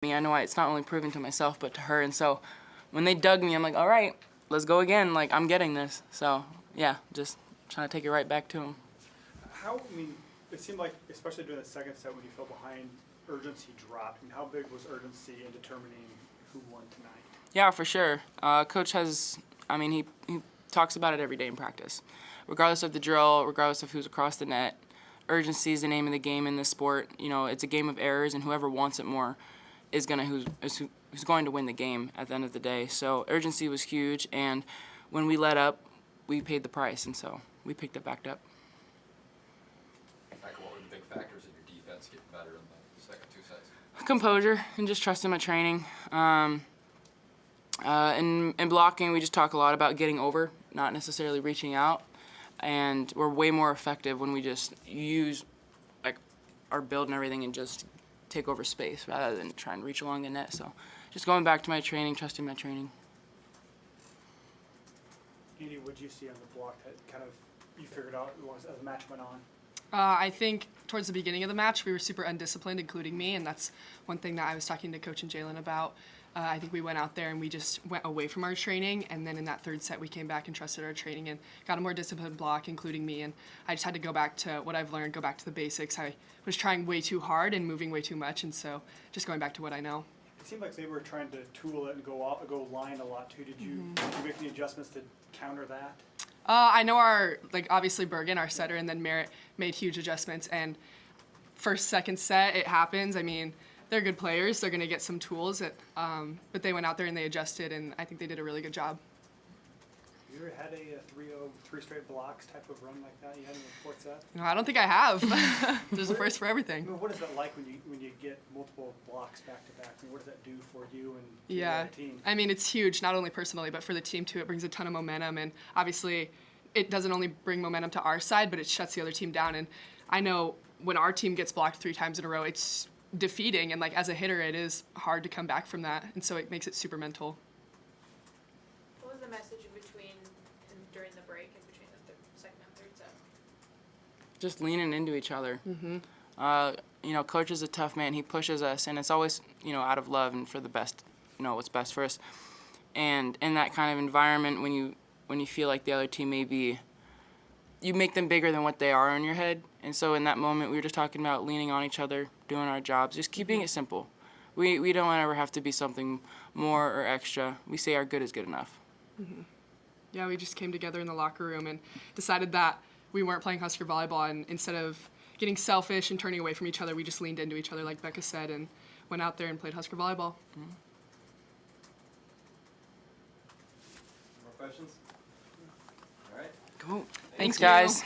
I know it's not only proving to myself but to her, and so when they dug me, I'm like, all right, let's go again. Like, I'm getting this. So yeah, just trying to take it right back to them. It seemed like, especially during the second set when you fell behind, urgency dropped. How big was urgency in determining who won tonight? Yeah, for sure. Coach has, he talks about it every day in practice. Regardless of the drill, regardless of who's across the net, urgency is the name of the game in this sport. It's a game of errors, and whoever wants it more is who's going to win the game at the end of the day. So urgency was huge, and when we let up, we paid the price, and so we picked it back up. Michael, what were the big factors in your defense getting better in the second two sets? Composure and just trusting my training. In blocking, we just talk a lot about getting over, not necessarily reaching out, and we're way more effective when we just use our build and everything and just take over space rather than try and reach along the net. So just going back to my training, trusting my training. Andy, what did you see on the block that kind of you figured out as the match went on? I think towards the beginning of the match, we were super undisciplined, including me, and that's one thing that I was talking to Coach and Jalen about. I think we went out there and we just went away from our training, and then in that third set we came back and trusted our training and got a more disciplined block, including me, and I just had to go back to what I've learned, go back to the basics. I was trying way too hard and moving way too much, and so just going back to what I know. It seemed like they were trying to tool it and go line a lot too. Did you make any adjustments to counter that? I know obviously Bergen, our setter, and then Merritt made huge adjustments, and first, second set, it happens. They're good players. They're going to get some tools, but they went out there and they adjusted, and I think they did a really good job. Have you ever had a 3 straight blocks type of run like that you had in the fourth set? No, I don't think I have. There's a first for everything. What is that like when you get multiple blocks back to back? What does that do for you and yeah. the team? It's huge, not only personally, but for the team too. It brings a ton of momentum, and obviously it doesn't only bring momentum to our side, but it shuts the other team down. And I know when our team gets blocked 3 times in a row, it's defeating, and as a hitter, it is hard to come back from that, and so it makes it super mental. What was the message during the break in between the second and third set? Just leaning into each other. Coach is a tough man. He pushes us, and it's always out of love and for the best, what's best for us. And in that kind of environment, when you feel like the other team you make them bigger than what they are in your head. And so in that moment, we were just talking about leaning on each other, doing our jobs, just keeping it simple. We don't ever have to be something more or extra. We say our good is good enough. Yeah, we just came together in the locker room and decided that we weren't playing Husker volleyball, and instead of getting selfish and turning away from each other, we just leaned into each other, like Becca said, and went out there and played Husker volleyball. More questions? All right. Cool. Thanks, guys.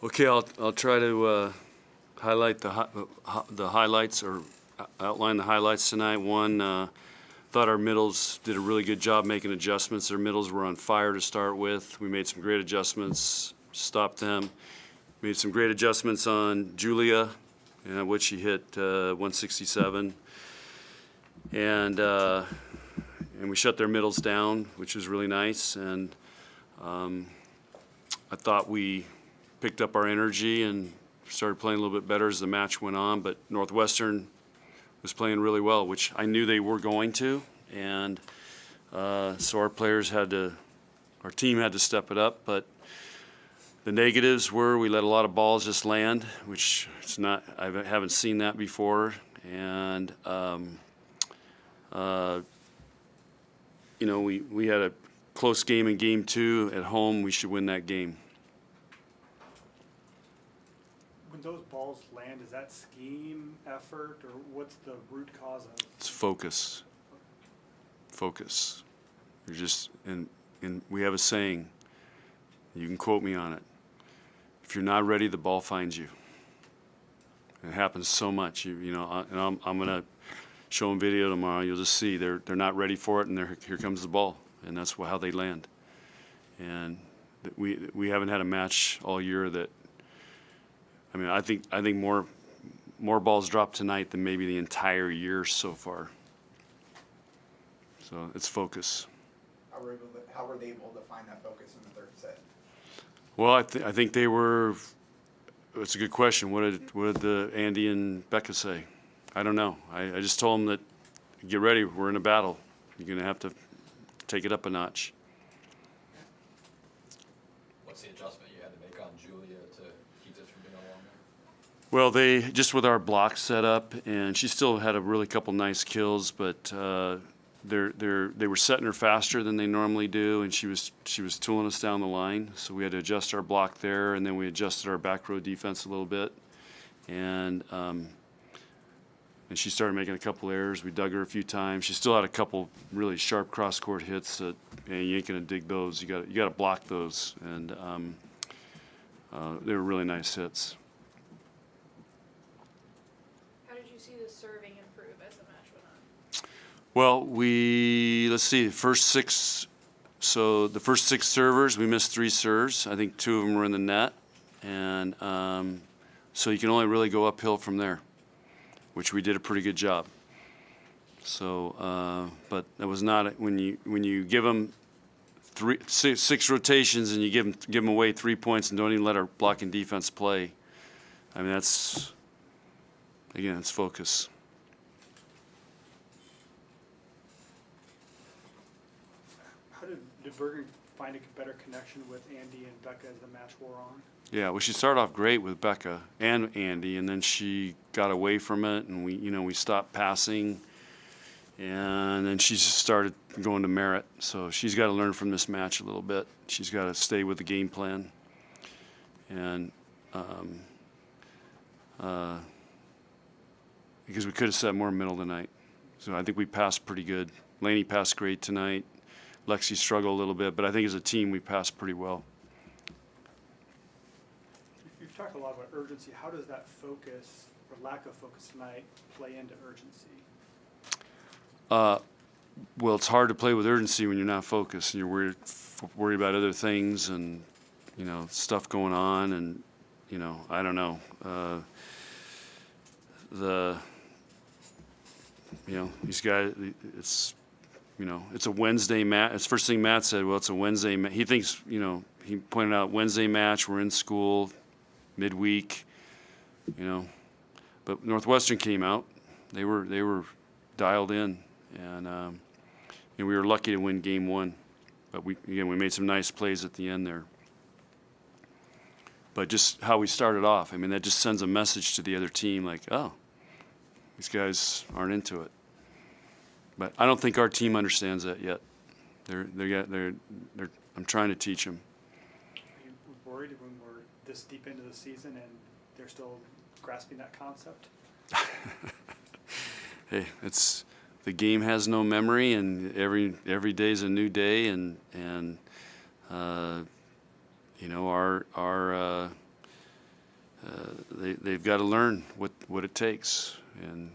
Okay, I'll try to highlight the highlights, or outline the highlights tonight. One, thought our middles did a really good job making adjustments. Their middles were on fire to start with. We made some great adjustments, stopped them. Made some great adjustments on Julia, which she hit 167, and we shut their middles down, which was really nice. And I thought we picked up our energy and started playing a little bit better as the match went on. But Northwestern was playing really well, which I knew they were going to, and so our team had to step it up. But the negatives were we let a lot of balls just land, which I haven't seen that before, and we had a close game in game 2 at home. We should win that game. When those balls land, is that scheme, effort, or what's the root cause of? It's focus. Focus. You're just, and we have a saying, you can quote me on it. If you're not ready, the ball finds you. It happens so much. And I'm going to show them video tomorrow. You'll just see they're not ready for it, and here comes the ball, and that's how they land. And we haven't had a match all year that. I mean, I think more balls dropped tonight than maybe the entire year so far. So it's focus. How were they able to find that focus in the third set? Well, I think they were. It's a good question. What did the Andy and Becca say? I don't know. I just told them that get ready. We're in a battle. You're going to have to take it up a notch. What's the adjustment you had to make on Julia to keep this from being a long game? Well, they just with our block set up, and she still had a really couple nice kills, but they were setting her faster than they normally do, and she was tooling us down the line. So we had to adjust our block there, and then we adjusted our back row defense a little bit, and she started making a couple errors. We dug her a few times. She still had a couple really sharp cross court hits that you ain't gonna dig those. You got to block those, and they were really nice hits. How did you see the serving improve as the match went on? Well, let's see, the first six servers, we missed 3 serves. I think 2 of them were in the net, and so you can only really go uphill from there, which we did a pretty good job. So, but that was not when you give them 6 rotations and you give them away 3 points and don't even let our blocking defense play. I mean, it's focus. How did Bergen find a better connection with Andy and Becca as the match wore on? Yeah, well, she started off great with Becca and Andy, and then she got away from it, and we stopped passing, and then she just started going to Merritt. So she's got to learn from this match a little bit. She's got to stay with the game plan, and because we could have set more middle tonight. So I think we passed pretty good. Laney passed great tonight. Lexi struggled a little bit, but I think as a team we passed pretty well. You've talked a lot about urgency. How does that focus or lack of focus tonight play into urgency? Well, it's hard to play with urgency when you're not focused and you're worried about other things and stuff going on, and I don't know. These guys, it's a Wednesday match. It's the first thing Matt said. Well, it's a Wednesday. He thinks, he pointed out Wednesday match. We're in school, midweek, But Northwestern came out. They were dialed in, and we were lucky to win game 1. But we made some nice plays at the end there. But just how we started off, I mean, that just sends a message to the other team, like, oh, these guys aren't into it. But I don't think our team understands that yet. I'm trying to teach them. Are you worried when we're this deep into the season and they're still grasping that concept? Hey, the game has no memory, and every day's a new day, and they've got to learn what it takes, and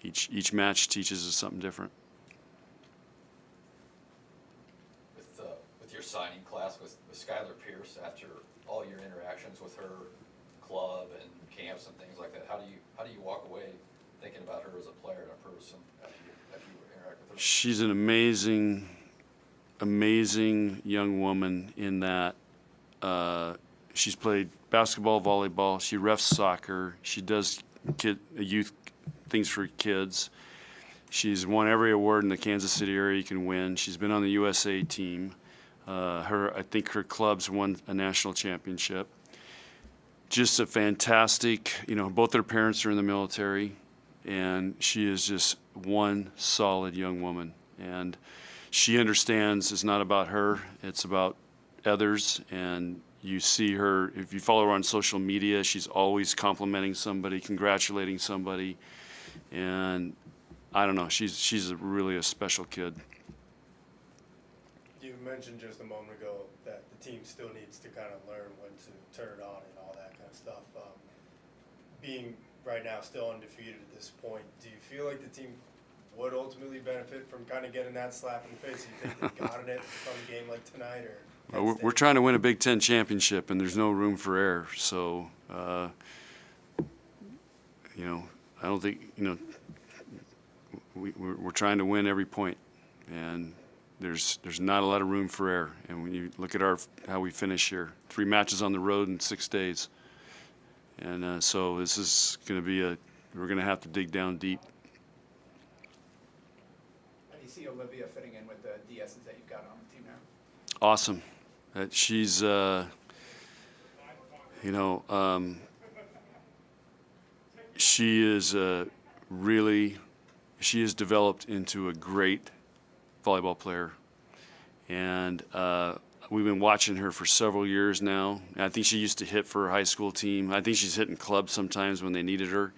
each match teaches us something different. With your signing class with Skylar Pierce, after all your interactions with her, club and camps and things like that, how do you walk away thinking about her as a player and a person after you interact with her? She's an amazing young woman in that she's played basketball, volleyball, she refs soccer, she does youth things for kids. She's won every award in the Kansas City area you can win. She's been on the USA team. I think her club's won a national championship. Just a fantastic, both their parents are in the military, and she is just one solid young woman. And she understands it's not about her, it's about others. And you see her, if you follow her on social media, she's always complimenting somebody, congratulating somebody. And I don't know, she's really a special kid. You mentioned just a moment ago that the team still needs to kind of learn when to turn it on and all that kind of stuff. Being right now still undefeated at this point, do you feel like the team would ultimately benefit from kind of getting that slap in the face? Do you think they got it from a game like tonight? Or We're trying to win a Big Ten championship, and there's no room for error. So, I don't think, we're trying to win every point, and there's not a lot of room for error. And when you look at how we finish here, 3 matches on the road in 6 days, and so this is going to be we're going to have to dig down deep. How do you see Olivia fitting in with the DSs that you've got on the team now? Awesome. That she's, she is she has developed into a great volleyball player, and we've been watching her for several years now. I think she used to hit for her high school team. I think she's hitting clubs sometimes when they needed her,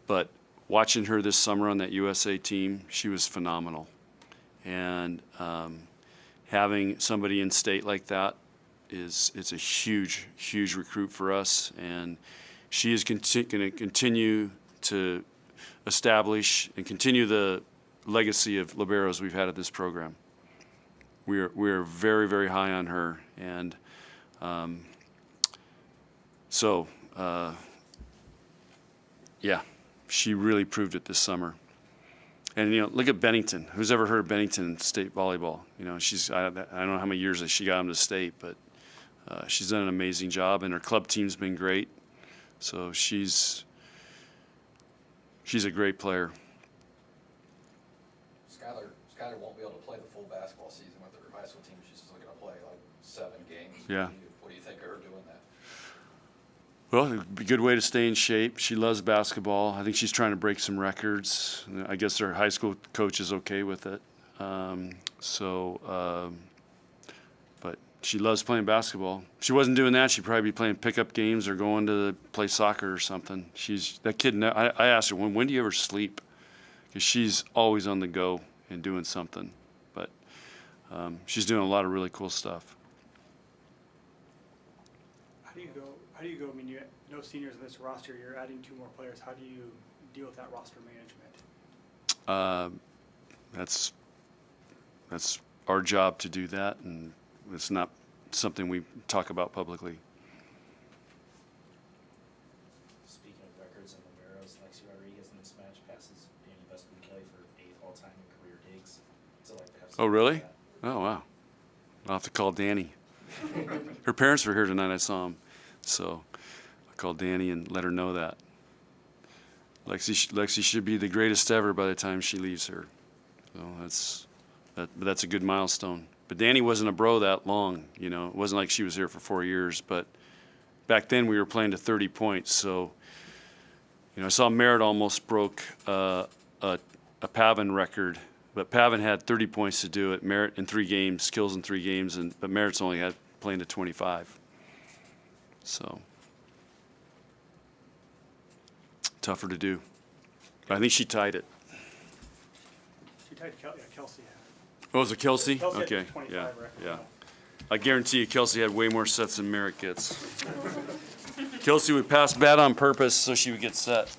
but watching her this summer on that USA team, she was phenomenal. And having somebody in state like that it's a huge recruit for us, and she is going to continue to establish and continue the legacy of liberos we've had at this program. We are very, very high on her, and yeah, she really proved it this summer. And look at Bennington. Who's ever heard of Bennington State volleyball? I don't know how many years that she got them to state, but she's done an amazing job, and her club team's been great. So she's a great player. Skylar won't be able to play the full basketball season with her high school team. She's just looking to play like 7 games. Yeah. What do you think of her doing that? Well, it'd be a good way to stay in shape. She loves basketball. I think she's trying to break some records. I guess her high school coach is okay with it. But she loves playing basketball. If she wasn't doing that, she'd probably be playing pickup games or going to play soccer or something. That kid. I asked her, when do you ever sleep? Because she's always on the go and doing something. But she's doing a lot of really cool stuff. How do you go? I mean, you have no seniors in this roster. You're adding 2 more players. How do you deal with that roster management? That's our job to do that, and it's not something we talk about publicly. Speaking of records and liberos, Lexi Rodriguez in this match passes Danny Busby-Kelly for 8th all-time in career digs. So like to have. Oh, really? Oh, wow. I'll have to call Danny. Her parents were here tonight. I saw them. So I'll call Danny and let her know that. Lexi should be the greatest ever by the time she leaves here. So that's a good milestone. But Danny wasn't a bro that long. It wasn't like she was here for 4 years. But back then we were playing to 30 points. So, I saw Merritt almost broke a Pavin record. But Pavin had 30 points to do it. Merritt in 3 games, skills in 3 games, but Merritt's only had playing to 25. So tougher to do. But I think she tied it. She tied Kelsey. Oh, was it Kelsey? Kelsey had Okay. 25 Yeah. record. Yeah. I guarantee you Kelsey had way more sets than Merritt gets. Kelsey would pass bat on purpose so she would get set.